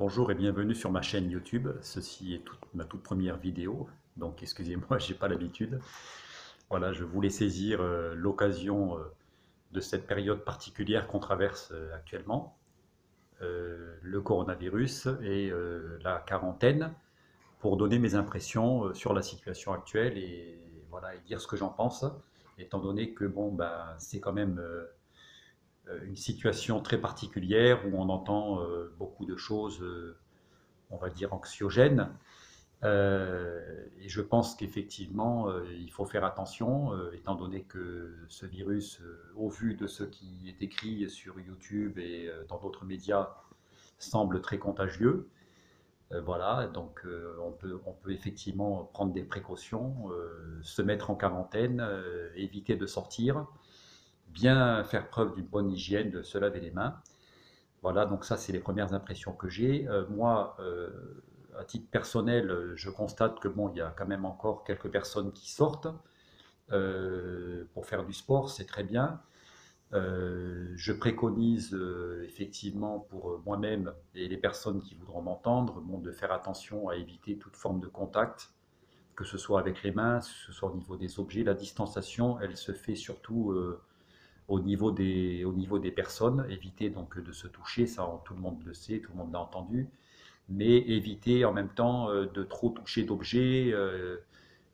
Bonjour et bienvenue sur ma chaîne YouTube. Ceci est ma toute première vidéo, donc excusez-moi, j'ai pas l'habitude. Voilà, je voulais saisir l'occasion de cette période particulière qu'on traverse actuellement, le coronavirus et la quarantaine, pour donner mes impressions sur la situation actuelle et voilà, et dire ce que j'en pense, étant donné que bon, bah, c'est quand même une situation très particulière où on entend beaucoup de choses on va dire, anxiogène. Et je pense qu'effectivement, il faut faire attention, étant donné que ce virus, au vu de ce qui est écrit sur YouTube et dans d'autres médias, semble très contagieux. Voilà, donc on peut effectivement prendre des précautions, se mettre en quarantaine, éviter de sortir, bien faire preuve d'une bonne hygiène, de se laver les mains. Voilà, donc ça, c'est les premières impressions que j'ai. Moi, à titre personnel, je constate que bon, il y a quand même encore quelques personnes qui sortent pour faire du sport, c'est très bien. Je préconise effectivement pour moi-même et les personnes qui voudront m'entendre, bon, de faire attention à éviter toute forme de contact, que ce soit avec les mains, que ce soit au niveau des objets. La distanciation, elle se fait surtout au niveau des personnes, éviter donc de se toucher, ça tout le monde le sait, tout le monde l'a entendu, mais éviter en même temps de trop toucher d'objets.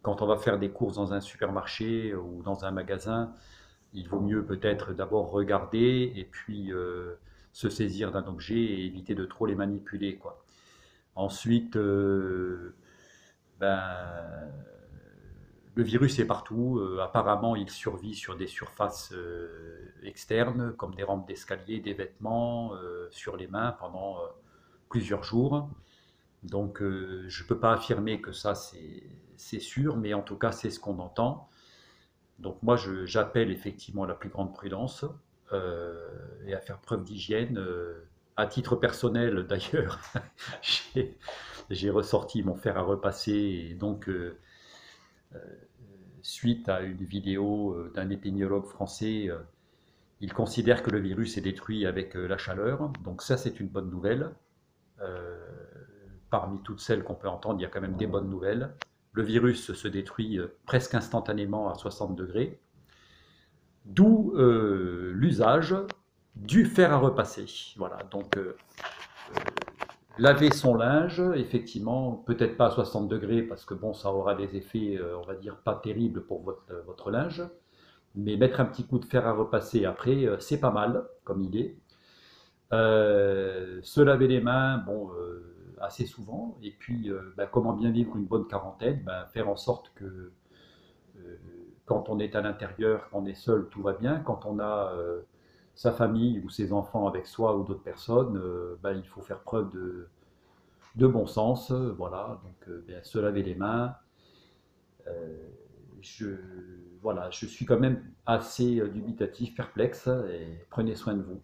Quand on va faire des courses dans un supermarché ou dans un magasin, il vaut mieux peut-être d'abord regarder et puis se saisir d'un objet et éviter de trop les manipuler, quoi. Ensuite, ben, le virus est partout. Apparemment, il survit sur des surfaces externes, comme des rampes d'escalier, des vêtements, sur les mains pendant plusieurs jours. Donc, je ne peux pas affirmer que ça, c'est sûr, mais en tout cas, c'est ce qu'on entend. Donc, moi, j'appelle effectivement à la plus grande prudence et à faire preuve d'hygiène. À titre personnel, d'ailleurs, j'ai j'ai ressorti mon fer à repasser et donc suite à une vidéo d'un épidémiologue français, il considère que le virus est détruit avec la chaleur. Donc ça, c'est une bonne nouvelle. Euh, Parmi toutes celles qu'on peut entendre, il y a quand même des bonnes nouvelles. Le virus se détruit presque instantanément à 60 degrés, d'où l'usage du fer à repasser. Voilà, donc laver son linge, effectivement, peut-être pas à 60 degrés parce que bon, ça aura des effets, on va dire, pas terribles pour votre linge. Mais mettre un petit coup de fer à repasser après, c'est pas mal comme idée. Se laver les mains, bon, assez souvent. Et puis, bah, comment bien vivre une bonne quarantaine, bah, faire en sorte que quand on est à l'intérieur, quand on est seul, tout va bien. Quand on a sa famille ou ses enfants avec soi ou d'autres personnes, bah, il faut faire preuve de bon sens. Voilà, donc bien, se laver les mains. Euh, je, voilà, je suis quand même assez dubitatif, perplexe, et prenez soin de vous.